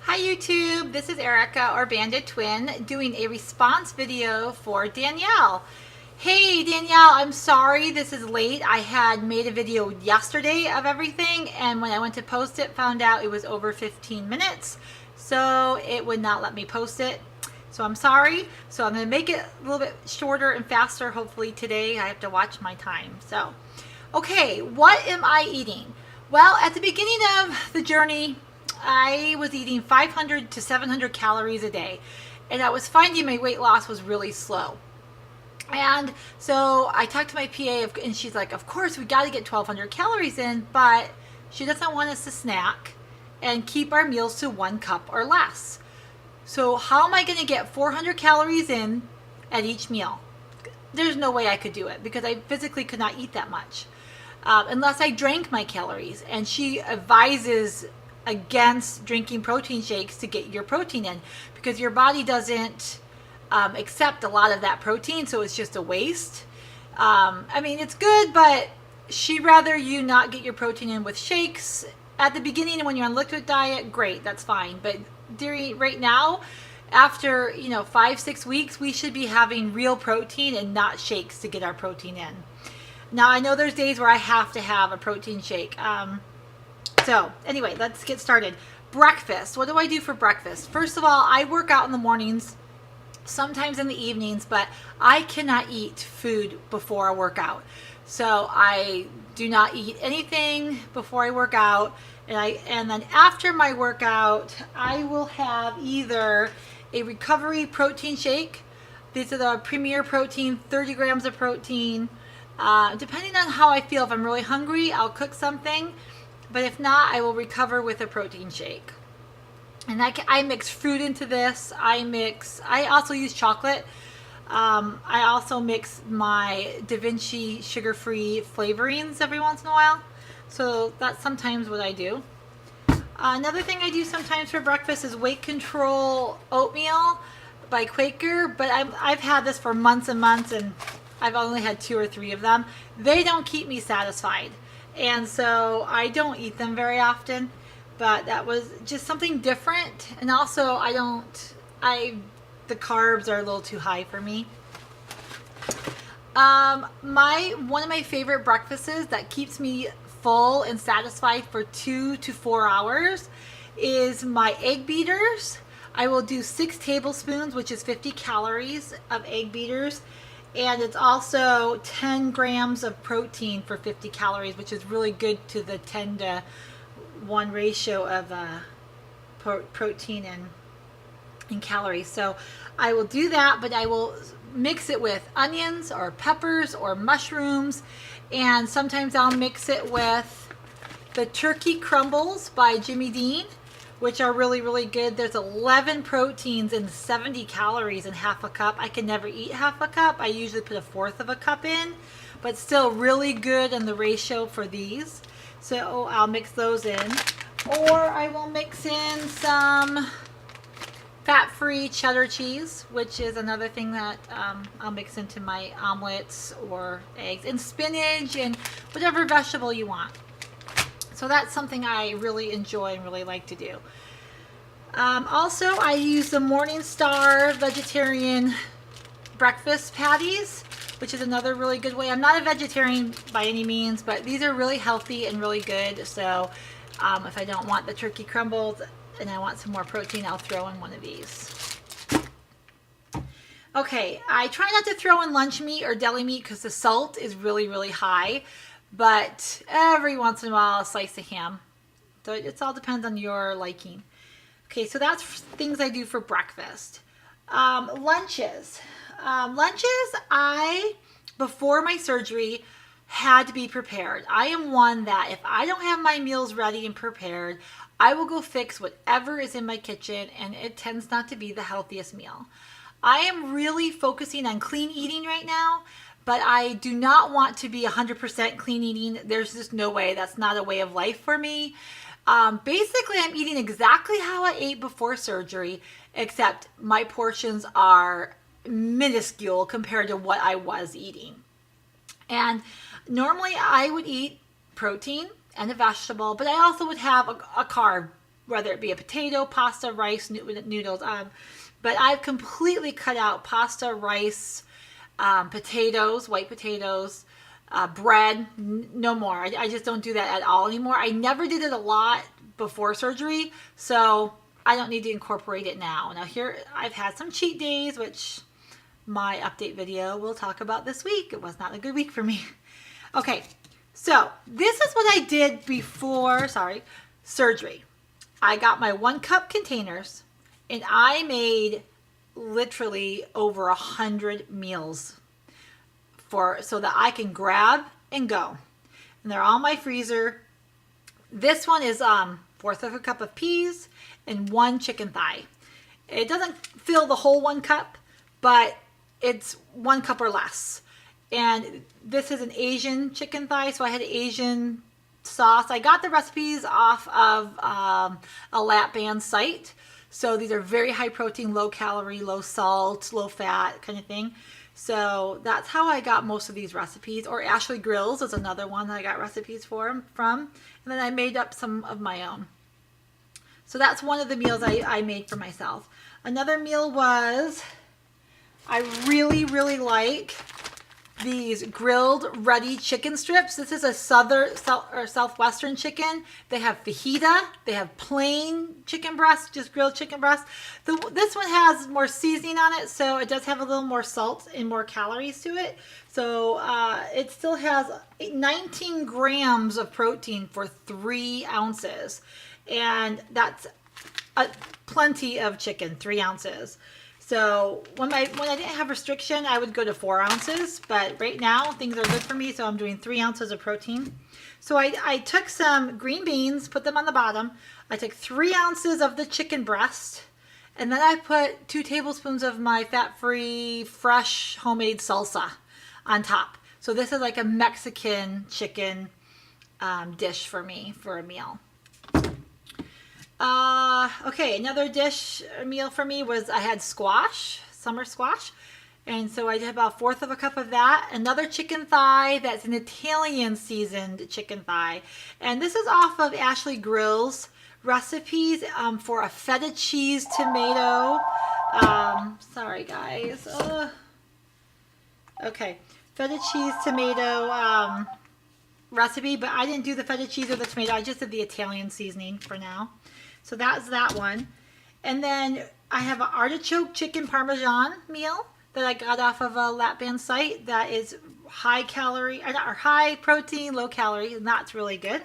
Hi YouTube, this is Erica or Bandit Twin doing a response video for Danielle. Hey Danielle, I'm sorry this is late. I had made a video yesterday of everything, and when I went to post it, found out it was over 15 minutes. So it would not let me post it. So I'm sorry. So I'm going to make it a little bit shorter and faster hopefully today. I have to watch my time. So, okay, what am I eating? Well, at the beginning of the journey, I was eating 500 to 700 calories a day, and I was finding my weight loss was really slow. And so I talked to my PA, and she's like, of course, we got to get 1,200 calories in, but she doesn't want us to snack and keep our meals to 1 cup or less. So how am I going to get 400 calories in at each meal? There's no way I could do it because I physically could not eat that much unless I drank my calories. And she advises against drinking protein shakes to get your protein in because your body doesn't accept a lot of that protein, so it's just a waste. I mean, it's good, but she'd rather you not get your protein in with shakes. At the beginning when you're on liquid diet, great, that's fine. But right now, after 5-6 weeks, we should be having real protein and not shakes to get our protein in. Now I know there's days where I have to have a protein shake. So anyway, let's get started. Breakfast. What do I do for breakfast? First of all, I work out in the mornings, sometimes in the evenings, but I cannot eat food before I work out. So I do not eat anything before I work out. And then after my workout, I will have either a recovery protein shake. These are the Premier Protein, 30 grams of protein. Depending on how I feel, if I'm really hungry, I'll cook something. But if not, I will recover with a protein shake. And I mix fruit into this. I also use chocolate. I also mix my Da Vinci sugar-free flavorings every once in a while. So that's sometimes what I do. Another thing I do sometimes for breakfast is weight control oatmeal by Quaker. But I've had this for months and months, and I've only had 2 or 3 of them. They don't keep me satisfied. And so I don't eat them very often, but that was just something different. And also the carbs are a little too high for me. One of my favorite breakfasts that keeps me full and satisfied for 2 to 4 hours is my egg beaters. I will do 6 tablespoons, which is 50 calories of egg beaters. And it's also 10 grams of protein for 50 calories, which is really good to the 10-to-1 ratio of protein and calories. So I will do that, but I will mix it with onions or peppers or mushrooms. And sometimes I'll mix it with the turkey crumbles by Jimmy Dean, which are really, really good. There's 11 proteins and 70 calories in half a cup. I can never eat half a cup. I usually put 1/4 of a cup in, but still really good in the ratio for these. So I'll mix those in. Or I will mix in some fat-free cheddar cheese, which is another thing that I'll mix into my omelets or eggs, and spinach and whatever vegetable you want. So that's something I really enjoy and really like to do. Also, I use the Morningstar vegetarian breakfast patties, which is another really good way. I'm not a vegetarian by any means, but these are really healthy and really good. So if I don't want the turkey crumbles and I want some more protein, I'll throw in one of these. Okay, I try not to throw in lunch meat or deli meat because the salt is really, really high. But every once in a while, a slice of ham. So it all depends on your liking. Okay, so that's things I do for breakfast. Lunches. Before my surgery, had to be prepared. I am one that if I don't have my meals ready and prepared, I will go fix whatever is in my kitchen, and it tends not to be the healthiest meal. I am really focusing on clean eating right now. But I do not want to be 100% clean eating. There's just no way. That's not a way of life for me. Basically, I'm eating exactly how I ate before surgery, except my portions are minuscule compared to what I was eating. And normally I would eat protein and a vegetable, but I also would have a carb whether it be a potato, pasta, rice, noodles. But I've completely cut out pasta, rice, potatoes, white potatoes, bread, no more. I just don't do that at all anymore. I never did it a lot before surgery, so I don't need to incorporate it now. Now here, I've had some cheat days, which my update video will talk about this week. It was not a good week for me. Okay, so this is what I did before, surgery. I got my 1 cup containers and I made literally over 100 meals so that I can grab and go. And they're all in my freezer. This one is 1/4 of a cup of peas and 1 chicken thigh. It doesn't fill the whole 1 cup, but it's 1 cup or less. And this is an Asian chicken thigh, so I had Asian sauce. I got the recipes off of a lap band site. So these are very high protein, low calorie, low salt, low fat kind of thing. So that's how I got most of these recipes. Or Ashley Grills is another one that I got recipes from. And then I made up some of my own. So that's one of the meals I made for myself. Another meal was, I really, really like these grilled ready chicken strips. This is a southwestern chicken. They have fajita. They have plain chicken breast, just grilled chicken breast. This one has more seasoning on it, so it does have a little more salt and more calories to it. So it still has 19 grams of protein for 3 ounces. And that's plenty of chicken, 3 ounces. So when I didn't have restriction, I would go to 4 ounces, but right now things are good for me, so I'm doing 3 ounces of protein. So I took some green beans, put them on the bottom. I took 3 ounces of the chicken breast, and then I put 2 tablespoons of my fat-free, fresh, homemade salsa on top. So this is like a Mexican chicken dish for me for a meal. Okay, another meal for me was I had squash, summer squash. And so I did about 1/4 of a cup of that. Another chicken thigh that's an Italian seasoned chicken thigh. And this is off of Ashley Grills recipes for a feta cheese tomato. Sorry guys. Okay, feta cheese tomato recipe, but I didn't do the feta cheese or the tomato. I just did the Italian seasoning for now. So that's that one. And then I have an artichoke chicken parmesan meal that I got off of a lap band site that is high calorie, or high protein, low calorie, and that's really good.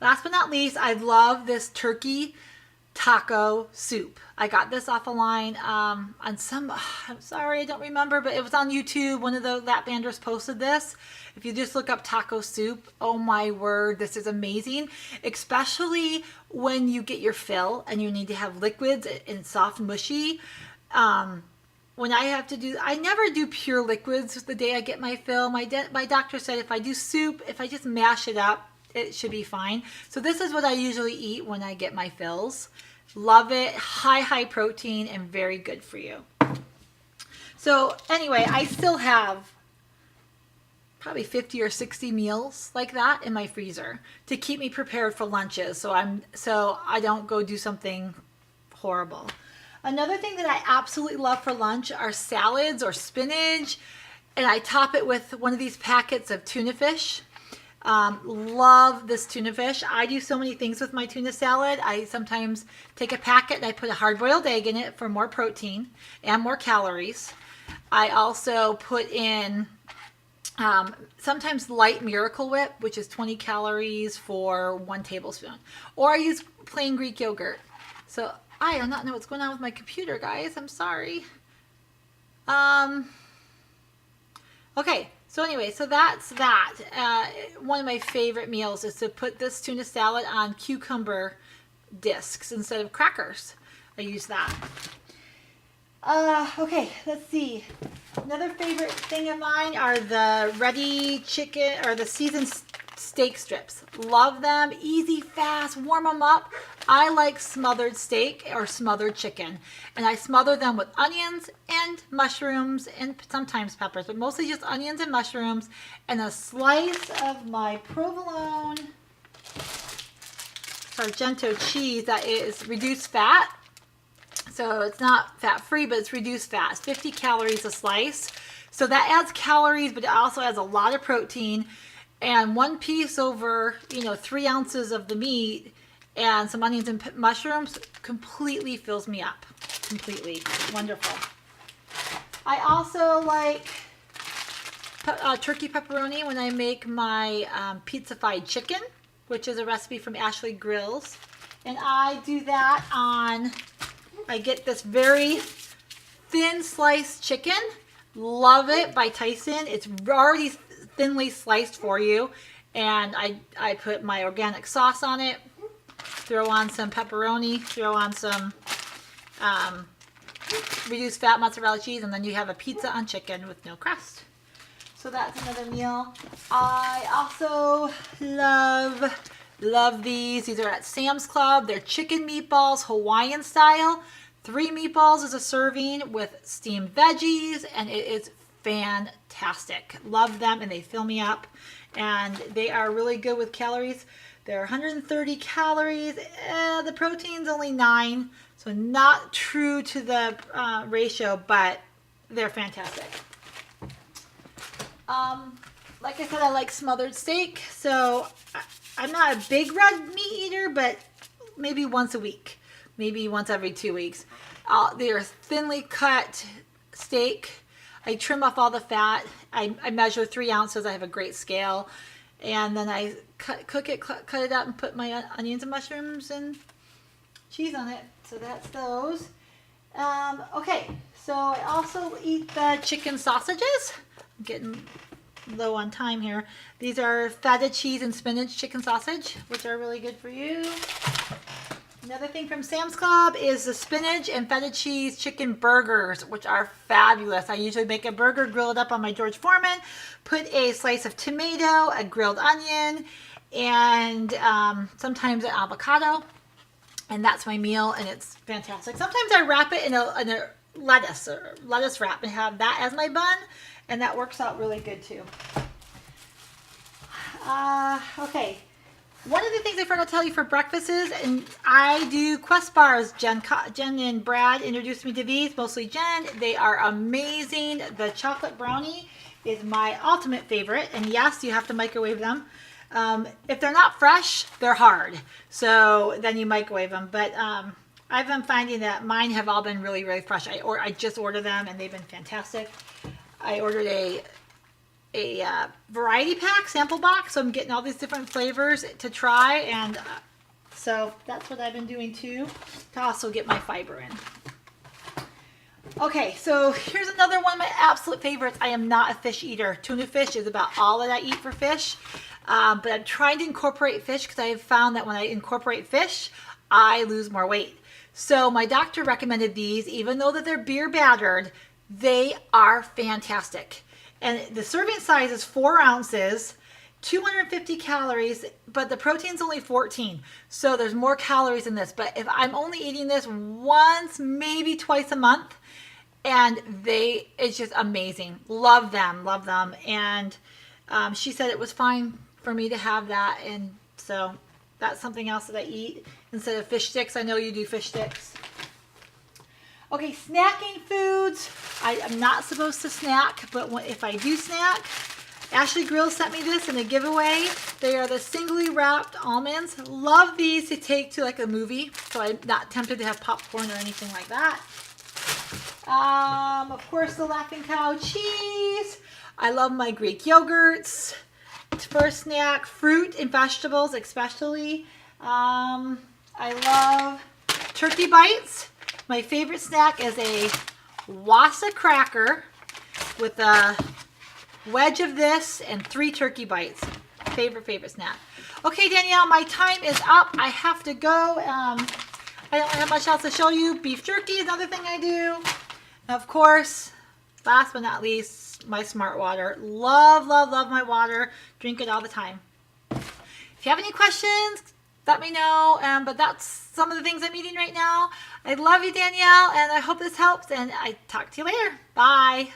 Last but not least, I love this turkey taco soup. I got this off a line on some, I'm sorry, I don't remember, but it was on YouTube. One of the lap banders posted this. If you just look up taco soup, oh my word, this is amazing. Especially when you get your fill and you need to have liquids and soft mushy. When I have to do, I never do pure liquids the day I get my fill. My doctor said if I do soup, if I just mash it up, it should be fine. So this is what I usually eat when I get my fills. Love it. High protein and very good for you. So anyway, I still have probably 50 or 60 meals like that in my freezer to keep me prepared for lunches. So I don't go do something horrible. Another thing that I absolutely love for lunch are salads or spinach, and I top it with one of these packets of tuna fish. Love this tuna fish. I do so many things with my tuna salad. I sometimes take a packet and I put a hard-boiled egg in it for more protein and more calories. I also put in sometimes light Miracle Whip, which is 20 calories for 1 tablespoon. Or I use plain Greek yogurt. So I do not know what's going on with my computer, guys. I'm sorry. Okay, so anyway, so that's that. One of my favorite meals is to put this tuna salad on cucumber discs instead of crackers. I use that. Okay, let's see. Another favorite thing of mine are the ready chicken or the seasoned steak strips. Love them. Easy, fast, warm them up. I like smothered steak or smothered chicken. And I smother them with onions and mushrooms and sometimes peppers, but mostly just onions and mushrooms and a slice of my provolone Sargento cheese that is reduced fat. So it's not fat-free, but it's reduced fat. It's 50 calories a slice. So that adds calories, but it also adds a lot of protein. And one piece over, 3 ounces of the meat and some onions and mushrooms completely fills me up. Completely. Wonderful. I also like turkey pepperoni when I make my pizza-fied chicken, which is a recipe from Ashley Grills. And I do that I get this very thin sliced chicken. Love it by Tyson. It's already thinly sliced for you. And I put my organic sauce on it. Throw on some pepperoni. Throw on some reduced fat mozzarella cheese. And then you have a pizza on chicken with no crust. So that's another meal. I also love these. These are at Sam's Club. They're chicken meatballs, Hawaiian style. 3 meatballs is a serving with steamed veggies, and it is fantastic. Love them, and they fill me up. And they are really good with calories. They're 130 calories. The protein's only 9, so not true to the ratio, but they're fantastic. Like I said, I like smothered steak, so I'm not a big red meat eater, but maybe once a week, maybe once every 2 weeks. They're thinly cut steak. I trim off all the fat. I measure 3 ounces. I have a great scale, and then I cut it up, and put my onions and mushrooms and cheese on it. So that's those. Okay, so I also eat the chicken sausages. I'm getting low on time here. These are feta cheese and spinach chicken sausage, which are really good for you. Another thing from Sam's Club is the spinach and feta cheese chicken burgers, which are fabulous. I usually make a burger, grill it up on my George Foreman, put a slice of tomato, a grilled onion, and sometimes an avocado. And that's my meal, and it's fantastic. Sometimes I wrap it in a lettuce wrap and have that as my bun, and that works out really good too. Okay, one of the things I forgot to tell you for breakfast is, and I do Quest bars. Jen and Brad introduced me to these, mostly Jen. They are amazing. The chocolate brownie is my ultimate favorite, and yes, you have to microwave them. If they're not fresh, they're hard, so then you microwave them. But I've been finding that mine have all been really, really fresh. I just ordered them, and they've been fantastic. I ordered a variety pack sample box, so I'm getting all these different flavors to try, and so that's what I've been doing too, to also get my fiber in. Okay, so here's another one of my absolute favorites. I am not a fish eater. Tuna fish is about all that I eat for fish, but I'm trying to incorporate fish because I have found that when I incorporate fish, I lose more weight. So my doctor recommended these, even though that they're beer battered. They are fantastic. And the serving size is 4 ounces, 250 calories, but the protein's only 14. So there's more calories in this. But if I'm only eating this once, maybe twice a month, and it's just amazing. Love them, love them. And she said it was fine for me to have that. And so that's something else that I eat instead of fish sticks. I know you do fish sticks. Okay, snacking foods. I am not supposed to snack, but if I do snack, Ashley Grills sent me this in a giveaway. They are the singly wrapped almonds. Love these to take to like a movie, so I'm not tempted to have popcorn or anything like that. Of course, the Laughing Cow cheese. I love my Greek yogurts. For a snack, fruit and vegetables especially. I love turkey bites. My favorite snack is a wassa cracker with a wedge of this and 3 turkey bites. Favorite snack. Okay, Danielle, my time is up. I have to go. I don't have much else to show you. Beef jerky is another thing I do. And of course, last but not least, my Smart Water. Love my water. Drink it all the time. If you have any questions, let me know. But that's some of the things I'm eating right now. I love you, Danielle, and I hope this helps, and I talk to you later. Bye.